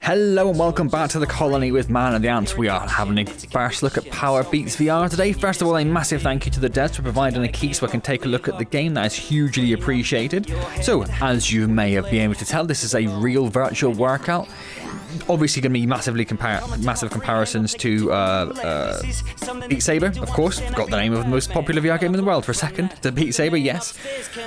Hello and welcome back to the colony with Man and the Antz. We are having a first look at PowerBeatsVR today. First of all, a massive thank you to the devs for providing a key so I can take a look at the game. That is hugely appreciated. So, as you may have been able to tell, this is a real virtual workout. Obviously going to be massive comparisons to Beat Saber, of course. Got the name of the most popular VR game in the world for a second. To Beat Saber, yes.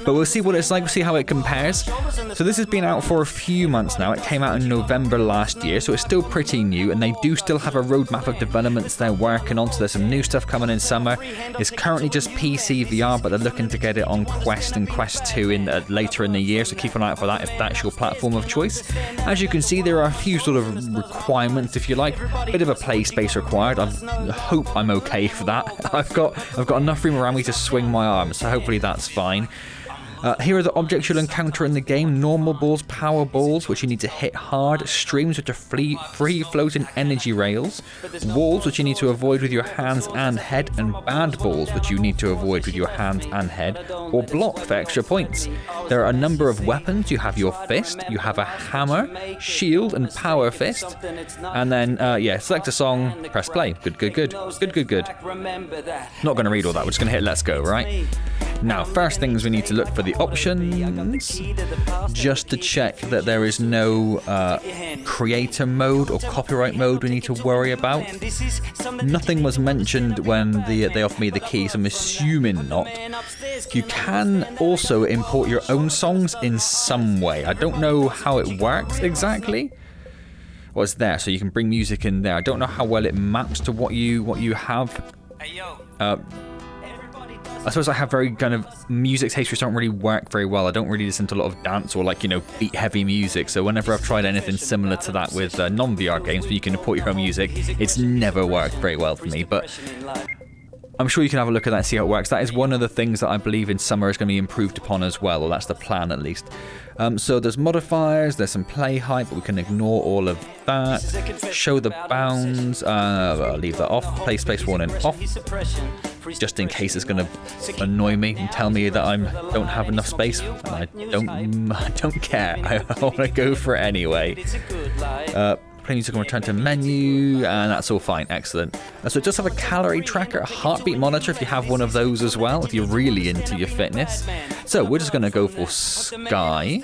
But we'll see what it's like, we'll see how it compares. So this has been out for a few months now. It came out in November last year, so it's still pretty new, and they do still have a roadmap of developments they're working on, so there's some new stuff coming in summer. It's currently just PC VR, but they're looking to get it on Quest and Quest 2 later in the year, so keep an eye out for that if that's your platform of choice. As you can see, there are a few sort of requirements, if you like. A bit of a play space required. I hope I'm okay for that. I've got enough room around me to swing my arms, so hopefully that's fine. Here are the objects you'll encounter in the game. Normal balls, power balls, which you need to hit hard. Streams, which are free floating energy rails. Walls, which you need to avoid with your hands and head. And bad balls, which you need to avoid with your hands and head. Or block for extra points. There are a number of weapons. You have your fist, you have a hammer, shield, and power fist. And then, select a song, press play. Good. Not going to read all that, we're just going to hit let's go, right? Now, first things we need to look for the options, just to check that there is no creator mode or copyright mode we need to worry about. Nothing was mentioned when they offered me the key, so I'm assuming not. You can also import your own songs in some way. I don't know how it works exactly. Well, it's there, so you can bring music in there. I don't know how well it maps to what you have. I suppose I have very kind of music tastes which don't really work very well. I don't really listen to a lot of dance or beat heavy music. So whenever I've tried anything similar to that with non-VR games where you can import your own music, it's never worked very well for me. But I'm sure you can have a look at that and see how it works. That is one of the things that I believe in summer is going to be improved upon as well, or that's the plan at least. So there's modifiers, there's some play height, but we can ignore all of that. Show the bounds, I'll leave that off. Play space warning off, just in case it's going to annoy me and tell me that I don't have enough space, and I don't care. I want to go for it anyway. Play music and return to menu, and that's all fine. Excellent. So it does have a calorie tracker, a heartbeat monitor if you have one of those as well, if you're really into your fitness. So we're just going to go for Sky.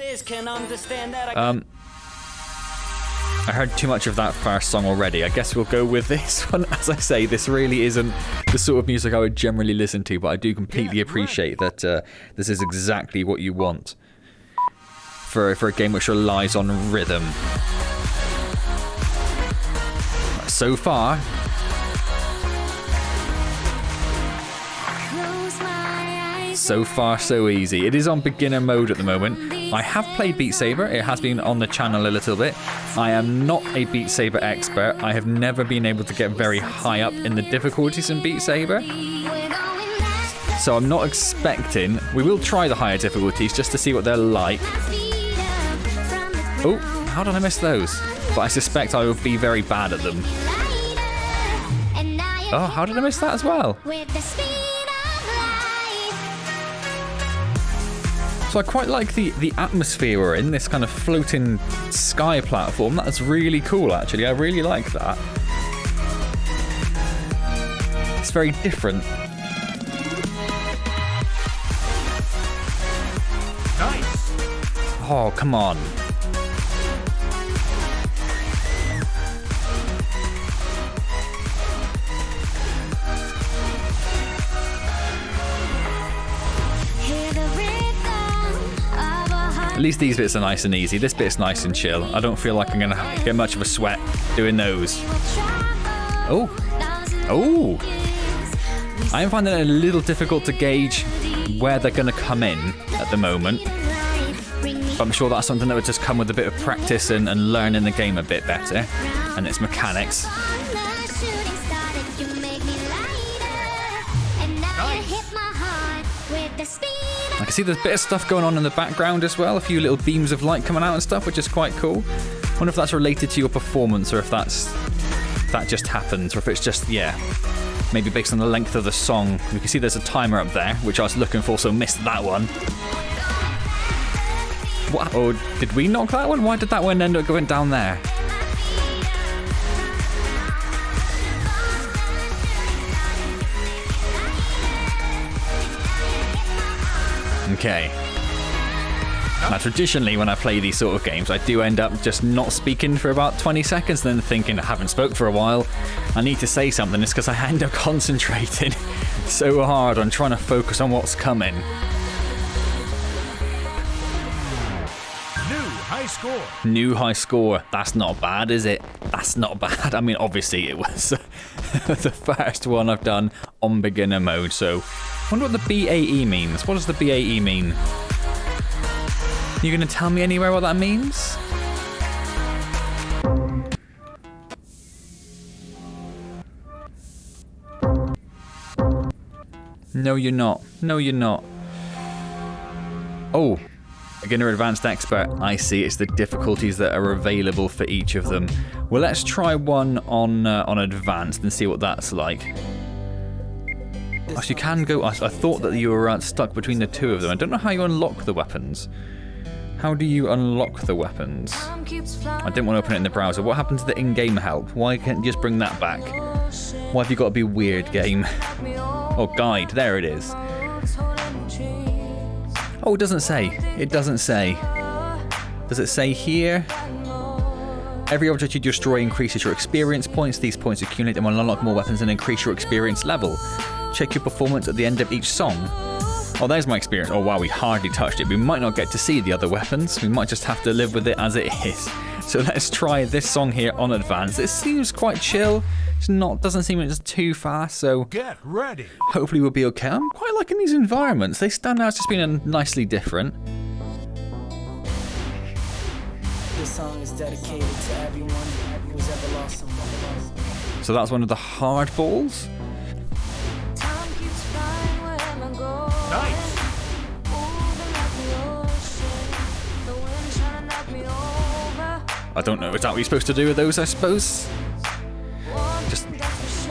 I heard too much of that first song already. I guess we'll go with this one. As I say, this really isn't the sort of music I would generally listen to, but I do completely appreciate that this is exactly what you want for a game which relies on rhythm. So far, so easy. It is on beginner mode at the moment. I have played Beat Saber. It has been on the channel a little bit. I am not a Beat Saber expert. I have never been able to get very high up in the difficulties in Beat Saber. So I'm not expecting... We will try the higher difficulties just to see what they're like. Oh, how did I miss those? But I suspect I will be very bad at them. Oh, how did I miss that as well? So I quite like the atmosphere we're in, this kind of floating sky platform. That's really cool, actually. I really like that. It's very different. Nice. Oh, come on. At least these bits are nice and easy. This bit's nice and chill. I don't feel like I'm going to get much of a sweat doing those. Oh. I am finding it a little difficult to gauge where they're going to come in at the moment. But I'm sure that's something that would just come with a bit of practice and learning the game a bit better. And its mechanics. I can see there's a bit of stuff going on in the background as well, a few little beams of light coming out and stuff, which is quite cool. I wonder if that's related to your performance or if that just happens, or if it's just, maybe based on the length of the song. We can see there's a timer up there, which I was looking for, so missed that one. What? Or did we knock that one? Why did that one end up going down there? Okay. Now, traditionally, when I play these sort of games, I do end up just not speaking for about 20 seconds, then thinking, I haven't spoke for a while, I need to say something. It's because I end up concentrating so hard on trying to focus on what's coming. New high score. That's not bad, is it? That's not bad. I mean, obviously, it was the first one I've done on beginner mode, so I wonder what the BAE means. What does the BAE mean? You gonna tell me anywhere what that means? No, you're not. No, you're not. Oh, beginner, advanced, expert. I see. It's the difficulties that are available for each of them. Well, let's try one on advanced and see what that's like. Actually, you can go. I thought that you were stuck between the two of them. I don't know how you unlock the weapons. How do you unlock the weapons? I didn't want to open it in the browser. What happened to the in-game help? Why can't you just bring that back? Why have you got to be weird, game? Oh, guide. There it is. Oh, it doesn't say. It doesn't say. Does it say here? Every object you destroy increases your experience points. These points accumulate and will unlock more weapons and increase your experience level. Check your performance at the end of each song. Oh, there's my experience. Oh, wow, we hardly touched it. We might not get to see the other weapons. We might just have to live with it as it is. So let's try this song here on advanced. It seems quite chill. It's not, doesn't seem it's too fast, so get ready. Hopefully we'll be okay. I'm quite liking these environments. They stand out as just being nicely different. This song is dedicated to everyone who's ever lost someone. So that's one of the hard balls. Nice. I don't know. Is that what you're supposed to do with those, I suppose?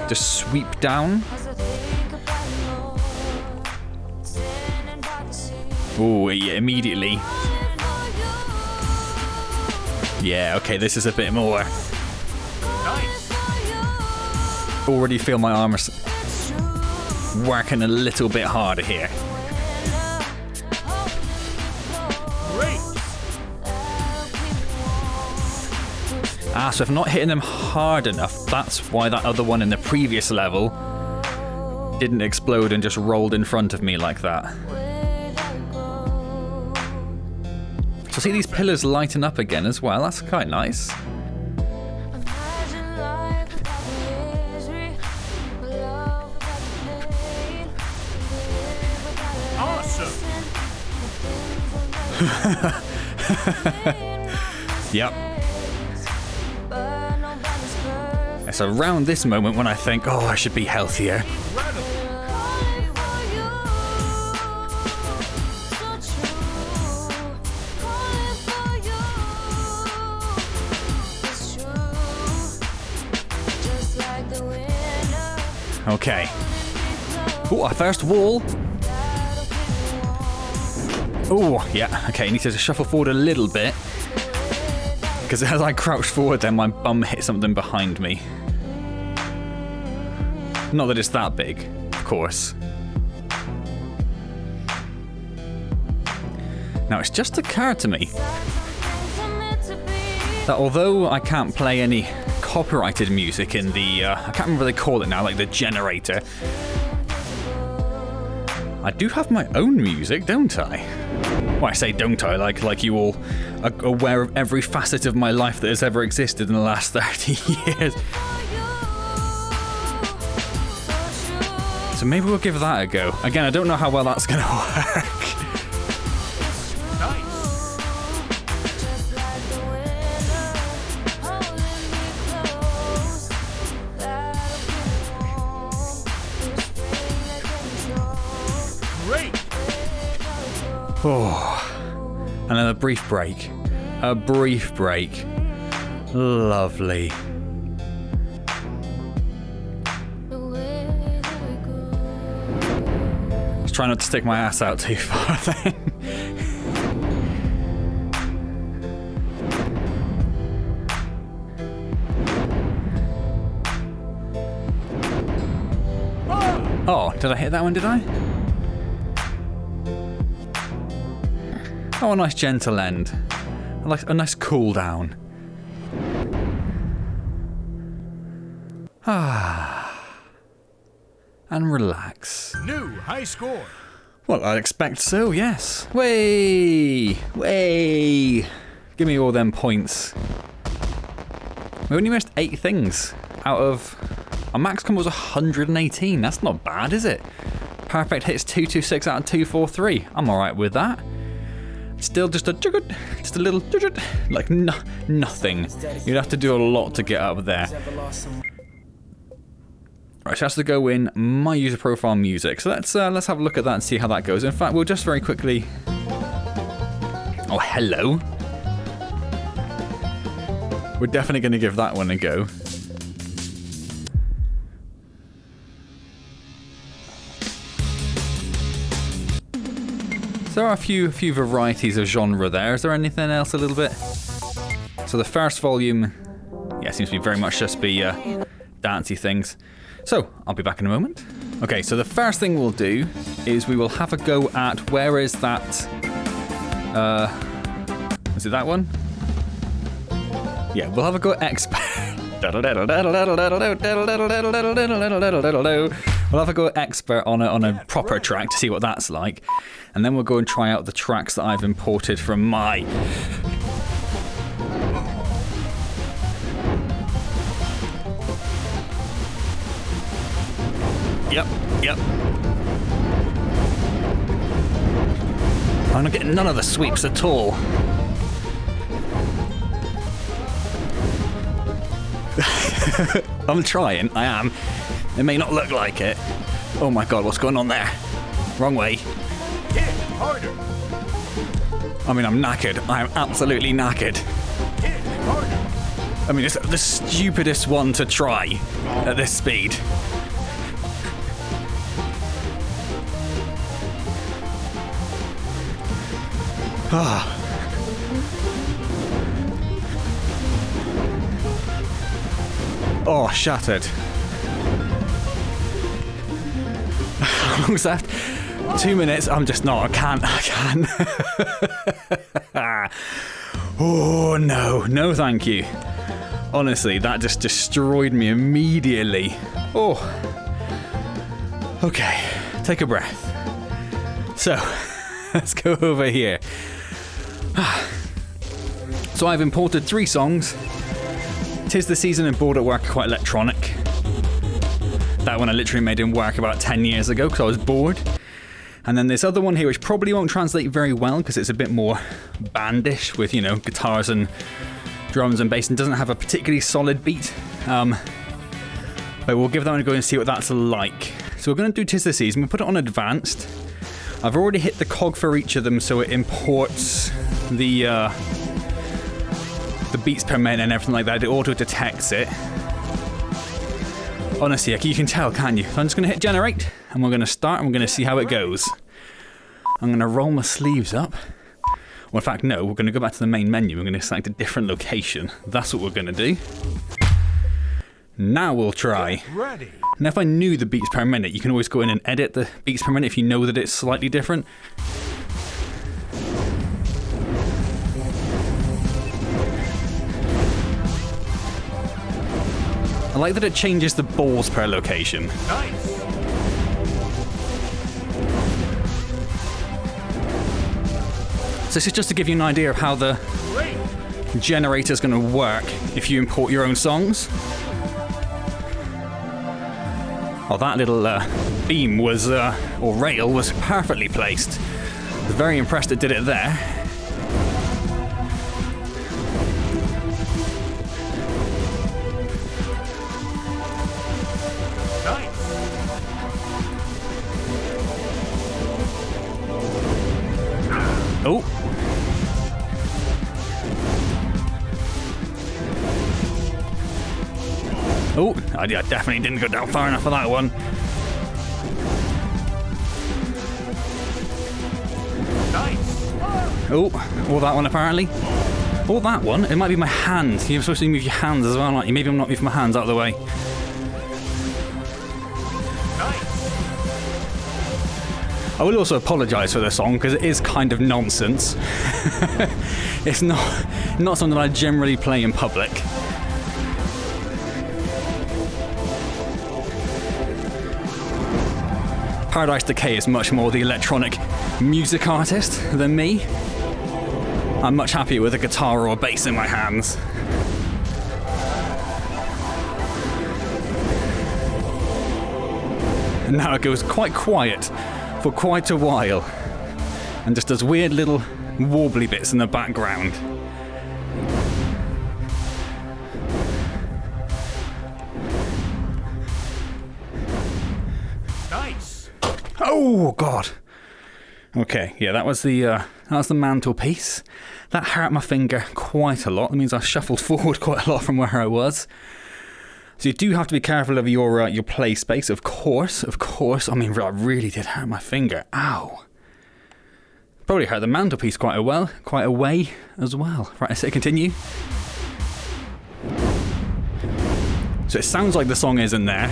Just sweep down. Oh, yeah, immediately. Yeah, okay, this is a bit more. Nice. Already feel my armors working a little bit harder here. Great. Ah, so if I'm not hitting them hard enough, that's why that other one in the previous level didn't explode and just rolled in front of me like that. So see these pillars lighten up again as well, that's quite nice. Awesome. Yep. It's around this moment when I think, oh, I should be healthier. Okay. Oh, our first wall. Oh, yeah. Okay, I need to shuffle forward a little bit. Because as I crouched forward then, my bum hit something behind me. Not that it's that big, of course. Now, it's just occurred to me that although I can't play any copyrighted music in the, I can't remember what they call it now, like the generator, I do have my own music, don't I? Well, I say don't I, like you all are aware of every facet of my life that has ever existed in the last 30 years. So maybe we'll give that a go. Again, I don't know how well that's going to work. Oh, and then a brief break. A brief break. Lovely. Let's try not to stick my ass out too far then. Oh, did I hit that one, did I? Oh, a nice gentle end. Like a nice cool down. And relax. New high score. Well, I expect so, yes. Way! Way! Give me all them points. We only missed 8 things out of... Our max combo was 118. That's not bad, is it? Perfect hits 226 out of 243. I'm alright with that. Still just a little, like nothing. You'd have to do a lot to get up there. Right, so that's to go in my user profile music. So let's have a look at that and see how that goes. In fact, we'll just very quickly... Oh, hello. We're definitely going to give that one a go. So there are a few varieties of genre there. Is there anything else a little bit? So the first volume, yeah, seems to be very much just be dancey things. So, I'll be back in a moment. Okay, so the first thing we'll do is we will have a go at, where is that, is it that one? Yeah, we'll have a go at expert. We'll have a go at expert on a proper track to see what that's like. And then we'll go and try out the tracks that I've imported from my... Yep. I'm not getting none of the sweeps at all. I'm trying, I am. It may not look like it. Oh my god, what's going on there? Wrong way. Hit harder. I mean, I'm knackered. I'm absolutely knackered. Hit harder. I mean, it's the stupidest one to try at this speed. Oh, shattered. How long's left? 2 minutes. I'm just not. I can't. Oh, no, thank you. Honestly, that just destroyed me immediately. Oh. Okay, take a breath. So, let's go over here. So I've imported 3 songs. 'Tis the Season and Bored at Work are quite electronic. That one I literally made in work about 10 years ago because I was bored. And then this other one here, which probably won't translate very well because it's a bit more bandish with, you know, guitars and drums and bass and doesn't have a particularly solid beat. But we'll give that one a go and see what that's like. So we're going to do 'Tis the Season. We'll put it on advanced. I've already hit the cog for each of them, so it imports the beats per minute and everything like that. It auto detects it. Honestly, you can tell, can't you? So I'm just going to hit generate, and we're going to start, and we're going to see how it goes. I'm going to roll my sleeves up. Well, in fact, no, we're going to go back to the main menu. We're going to select a different location. That's what we're going to do. Now we'll try. Ready. Now, if I knew the beats per minute, you can always go in and edit the beats per minute if you know that it's slightly different. I like that it changes the balls per location. Nice. So this is just to give you an idea of how the Great. generator is going to work if you import your own songs. Oh, that little beam was, or rail, was perfectly placed. I was very impressed it did it there. Nice. Oh. Oh, I definitely didn't go down far enough for that one. Nice. Oh, or that one apparently. Or that one. It might be my hand. You're supposed to move your hands as well, aren't you? Maybe I'm not moving my hands out of the way. Nice. I will also apologise for the song because it is kind of nonsense. It's not something I generally play in public. Paradise Decay is much more the electronic music artist than me. I'm much happier with a guitar or a bass in my hands. And now it goes quite quiet for quite a while and just does weird little warbly bits in the background. Nice. Oh god. Okay, yeah, that was the mantelpiece. That hurt my finger quite a lot. That means I shuffled forward quite a lot from where I was. So you do have to be careful of your play space, of course. I mean, that really did hurt my finger. Ow. Probably hurt the mantelpiece quite a way as well. Right, I say continue. So it sounds like the song isn't there.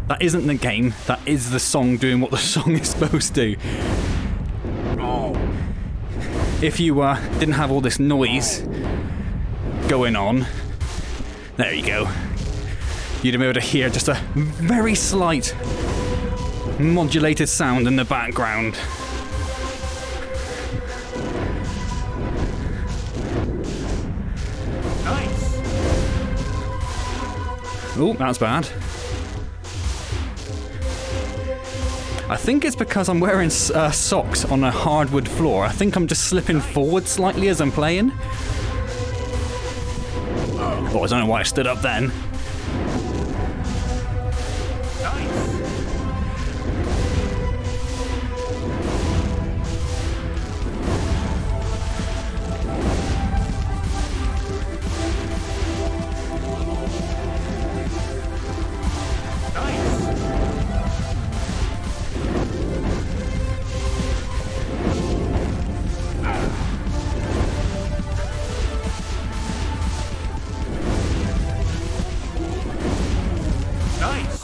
That isn't the game. That is the song doing what the song is supposed to. If you didn't have all this noise going on, there you go. You'd be able to hear just a very slight modulated sound in the background. Nice. Oh, that's bad. I think it's because I'm wearing socks on a hardwood floor. I think I'm just slipping forward slightly as I'm playing. Oh, I don't know why I stood up then.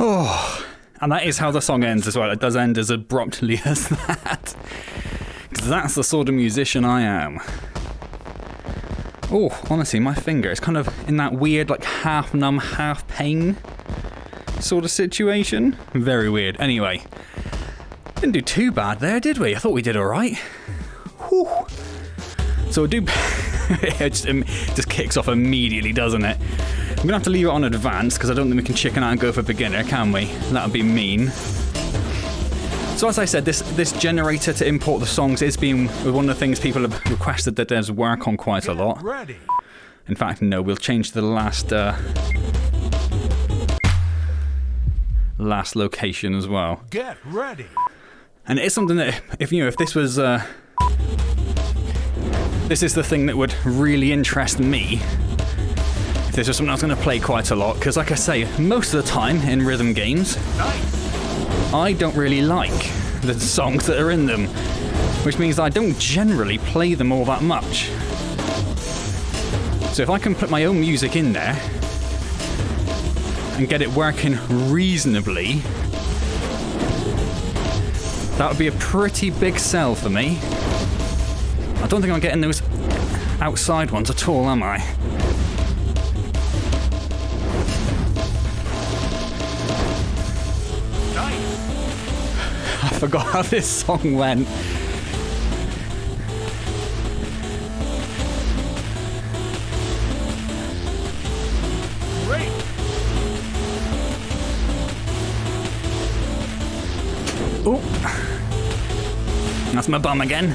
Oh, and that is how the song ends as well. It does end as abruptly as that. Because that's the sort of musician I am. Oh, honestly, my finger is kind of in that weird, like, half numb, half pain sort of situation. Very weird. Anyway, didn't do too bad there, did we? I thought we did alright. Whew. So I do... it just kicks off immediately, doesn't it? I'm going to have to leave it on advanced because I don't think we can chicken out and go for beginner, can we? That would be mean. So as I said, this generator to import the songs is being one of the things people have requested that devs work on quite a lot. Ready. In fact, no, we'll change to the last location as well. Get ready. And it is something that, if this was... this is the thing that would really interest me. If this was something I was going to play quite a lot, because like I say, most of the time in rhythm games, Nice. I don't really like the songs that are in them, which means I don't generally play them all that much. So if I can put my own music in there and get it working reasonably, that would be a pretty big sell for me. I don't think I'm getting those outside ones at all, am I? I forgot how this song went. Great. Oh, that's my bum again.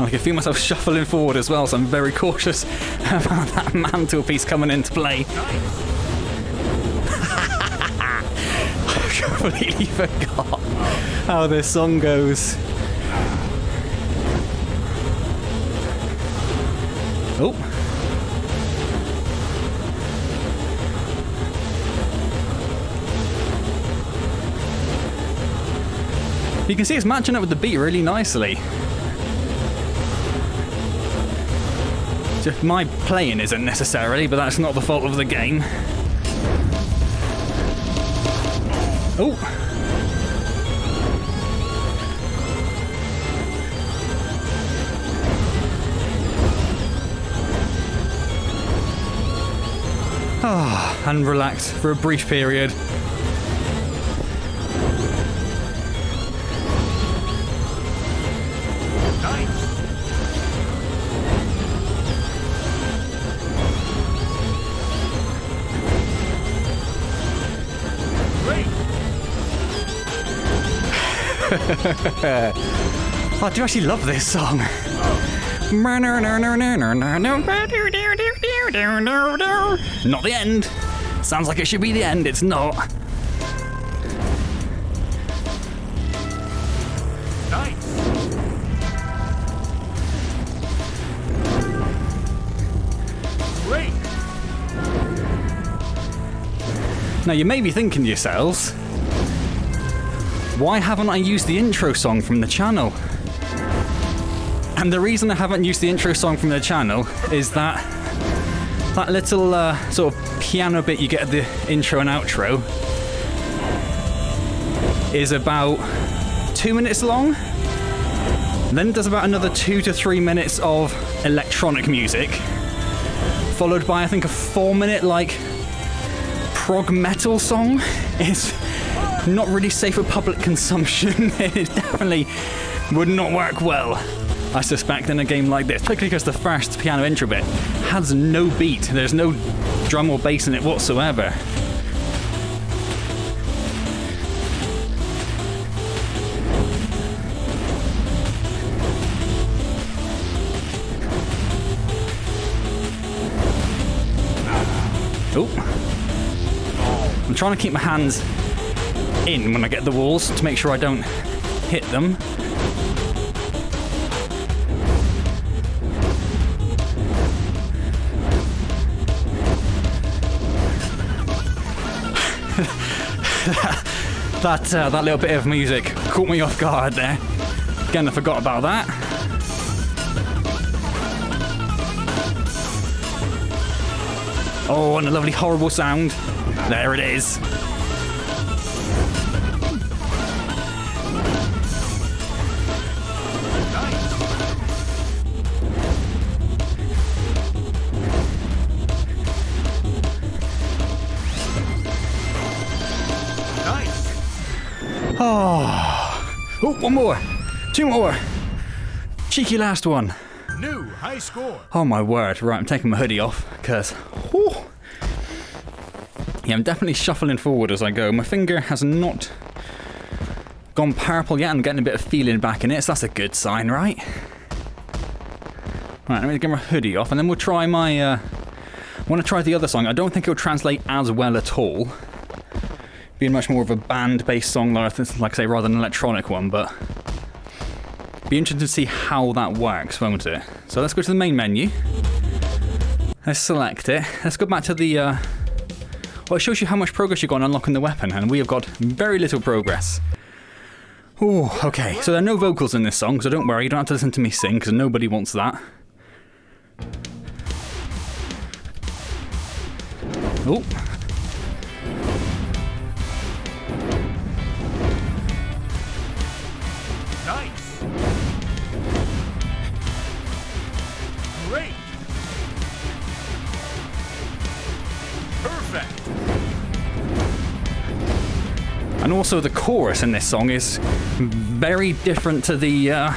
I can feel myself shuffling forward as well, so I'm very cautious about that mantelpiece coming into play. I completely forgot how this song goes. Oh. You can see it's matching up with the beat really nicely. Just my playing isn't necessarily, but that's not the fault of the game. Oh! Ah, and relax for a brief period. Nice. Great. I do actually love this song. Not the end. Sounds like it should be the end. It's not. Nice. Great. Now you may be thinking to yourselves, why haven't I used the intro song from the channel? And the reason I haven't used the intro song from the channel is that little sort of piano bit you get at the intro and outro is about 2 minutes long. Then there's about another 2 to 3 minutes of electronic music, followed by I think a 4-minute like prog metal song. It's not really safe for public consumption. It definitely would not work well, I suspect, in a game like this, particularly because the first piano intro bit has no beat. There's no drum or bass in it whatsoever. Oh. I'm trying to keep my hands in when I get the walls to make sure I don't hit them. That little bit of music caught me off guard there. Again, I forgot about that. Oh, and a lovely horrible sound. There it is. Oh, one more. 2 more. Cheeky last one. New high score. Oh my word. Right, I'm taking my hoodie off because yeah, I'm definitely shuffling forward as I go. My finger has not gone purple yet. I'm getting a bit of feeling back in it, so that's a good sign, right? Right, let me get my hoodie off and then we'll try my I want to try the other song. I don't think it'll translate as well at all, being much more of a band-based song, like I say, rather than an electronic one, but be interested to see how that works, won't it? So let's go to the main menu. Let's select it. Let's go back to the, well, it shows you how much progress you've got on unlocking the weapon, and we have got very little progress. Ooh, okay, so there are no vocals in this song, so don't worry, you don't have to listen to me sing, because nobody wants that. Oh. Nice. Great. Perfect. And also the chorus in this song is very different to the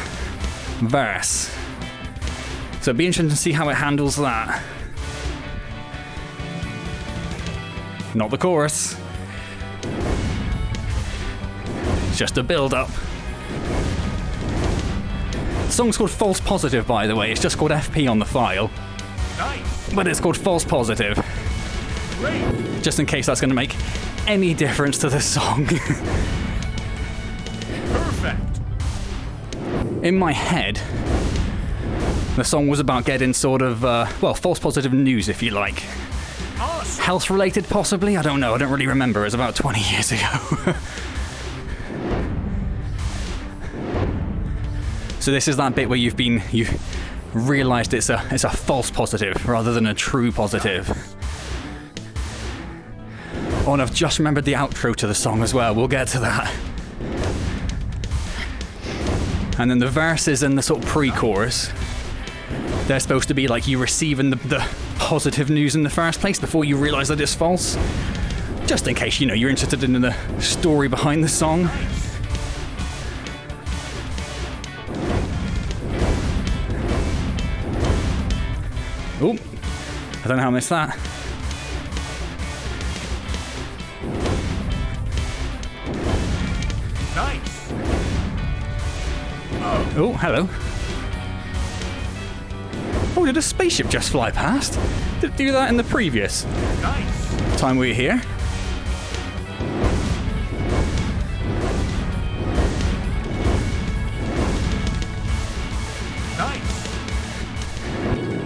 verse. So it'd be interesting to see how it handles that. Not the chorus. It's just a build-up. The song's called False Positive, by the way. It's just called FP on the file. Nice. But it's called False Positive. Great. Just in case that's going to make any difference to the song. Perfect. In my head, the song was about getting sort of, well, false positive news, if you like. Awesome. Health-related, possibly? I don't know. I don't really remember. It was about 20 years ago. So this is that bit where you've realised it's a false positive rather than a true positive. Oh, and I've just remembered the outro to the song as well. We'll get to that. And then the verses and the sort of pre-chorus, they're supposed to be like you receiving the positive news in the first place before you realise that it's false. Just in case, you're interested in the story behind the song. Oh, I don't know how I missed that. Nice. Oh, hello. Oh, did a spaceship just fly past? Did it do that in the previous Nice. time we were here? Nice.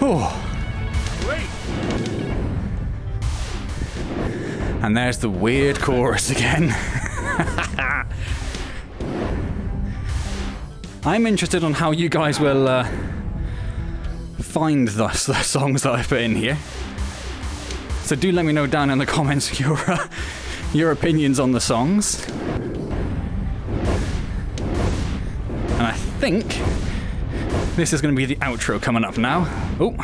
Oh, Great. and there's the weird chorus again. I'm interested on how you guys will find the songs that I put in here. So do let me know down in the comments your opinions on the songs. And I think this is going to be the outro coming up now. Oh,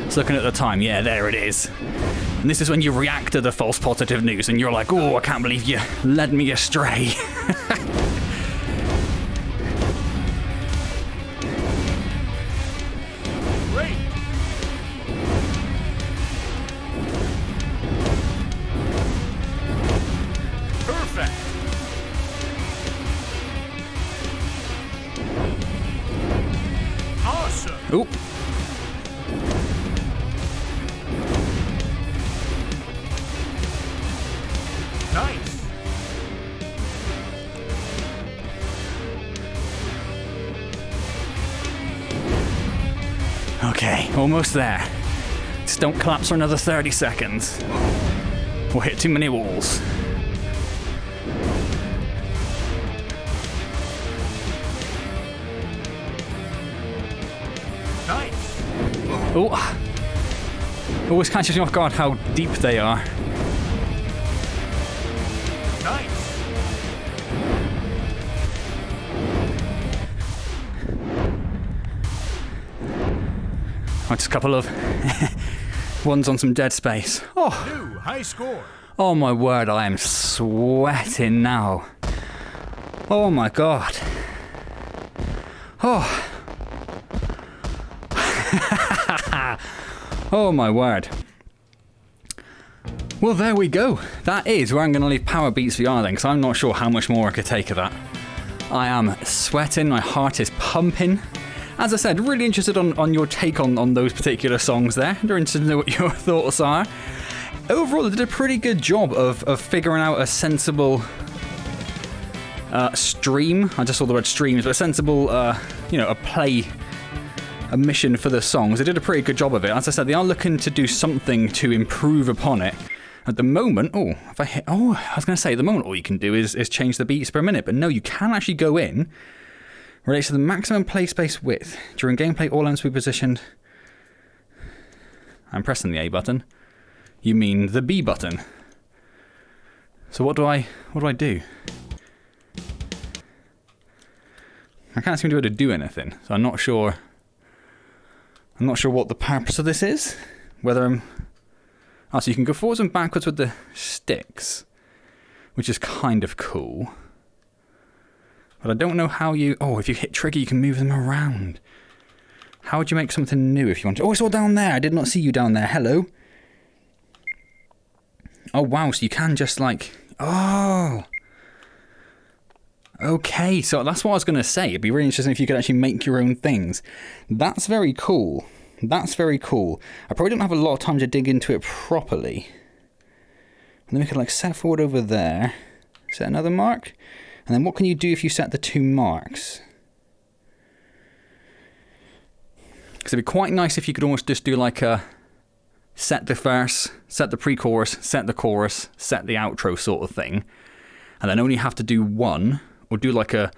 it's looking at the time. Yeah, there it is. And this is when you react to the false positive news and you're like, oh, I can't believe you led me astray. Great. Perfect. Awesome. Oh. Nice. Okay, almost there. Just don't collapse for another 30 seconds. Or hit too many walls. Nice. Oh, always catches me off guard how deep they are. Nice. Oh, just a couple of ones on some dead space. Oh, New high score. oh my word, I am sweating now. Oh my god. Oh. Oh my word. Well, there we go. That is where I'm going to leave PowerBeatsVR then, because I'm not sure how much more I could take of that. I am sweating, my heart is pumping. As I said, really interested on your take on those particular songs there. They're interested to know what your thoughts are. Overall, they did a pretty good job of figuring out a sensible stream. I just saw the word streams, but a sensible, a mission for the songs. They did a pretty good job of it. As I said, they are looking to do something to improve upon it. At the moment, I was going to say, at the moment all you can do is change the beats per minute, but no, you can actually go in, relates to the maximum play space width. During gameplay, all ends will be positioned. I'm pressing the A button. You mean the B button. So what do I do? I can't seem to be able to do anything, so I'm not sure what the purpose of this is. Whether I'm... Oh, so you can go forwards and backwards with the sticks, which is kind of cool. But I don't know how you... Oh, if you hit trigger, you can move them around. How would you make something new if you want to... Oh, it's all down there. I did not see you down there. Hello. Oh, wow. So you can just like... Oh. Okay, so that's what I was going to say. It'd be really interesting if you could actually make your own things. That's very cool. That's very cool. I probably don't have a lot of time to dig into it properly. And then we could like set forward over there. Set another mark. And then what can you do if you set the two marks? Because it'd be quite nice if you could almost just do like a set the verse, set the pre-chorus, set the chorus, set the outro sort of thing. And then only have to do one, or do like a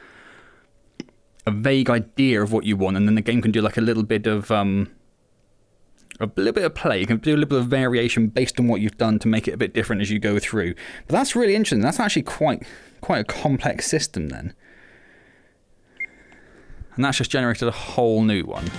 vague idea of what you want, and then the game can do like a little bit of a little bit of play. You can do a little bit of variation based on what you've done to make it a bit different as you go through. But that's really interesting. That's actually quite a complex system then. And that's just generated a whole new one.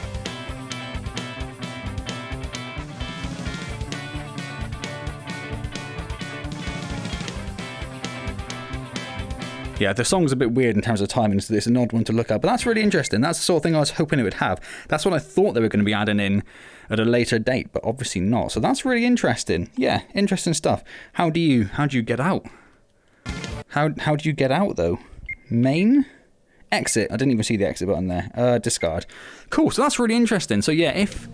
Yeah, the song's a bit weird in terms of timing, so it's an odd one to look at, but that's really interesting. That's the sort of thing I was hoping it would have. That's what I thought they were going to be adding in at a later date, but obviously not. So that's really interesting. Yeah, interesting stuff. How do you get out? How do you get out though? Main? Exit. I didn't even see the exit button there. Discard. Cool, so that's really interesting. So yeah, if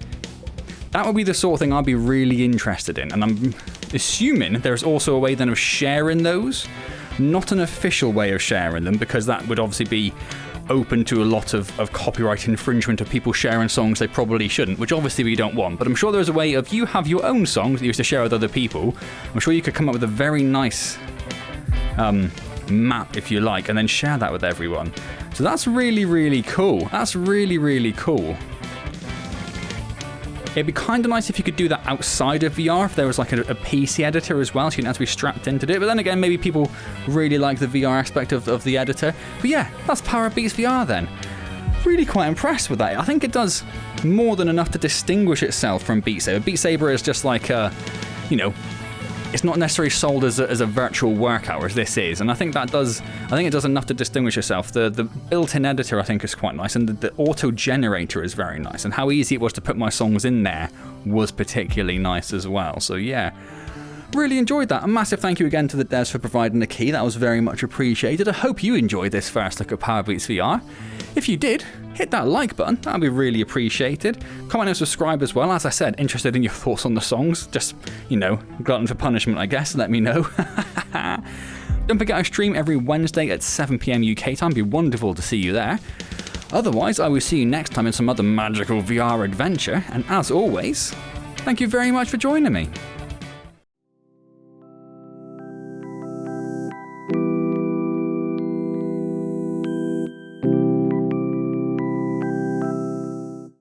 that would be the sort of thing I'd be really interested in, and I'm assuming there's also a way then of sharing those. Not an official way of sharing them, because that would obviously be open to a lot of copyright infringement of people sharing songs they probably shouldn't, which obviously we don't want. But I'm sure there's a way of you have your own songs that you used to share with other people. I'm sure you could come up with a very nice map, if you like, and then share that with everyone. So that's really, really cool. That's really, really cool. It'd be kind of nice if you could do that outside of VR, if there was like a PC editor as well, so you didn't have to be strapped in to do it. But then again, maybe people really like the VR aspect of the editor. But yeah, that's PowerBeatsVR then. Really quite impressed with that. I think it does more than enough to distinguish itself from Beat Saber. Beat Saber is just like it's not necessarily sold as a virtual workout as this is, and I think it does enough to distinguish itself. The built-in editor I think is quite nice, and the auto generator is very nice, and how easy it was to put my songs in there was particularly nice as well. So yeah, really enjoyed that. A massive thank you again to the devs for providing the key. That was very much appreciated. I hope you enjoyed this first look at PowerBeatsVR. If you did, hit that like button, that'd be really appreciated. Comment and subscribe as well. As I said, interested in your thoughts on the songs. Just, glutton for punishment, I guess. Let me know. Don't forget I stream every Wednesday at 7 PM UK time. It'd be wonderful to see you there. Otherwise, I will see you next time in some other magical VR adventure. And as always, thank you very much for joining me.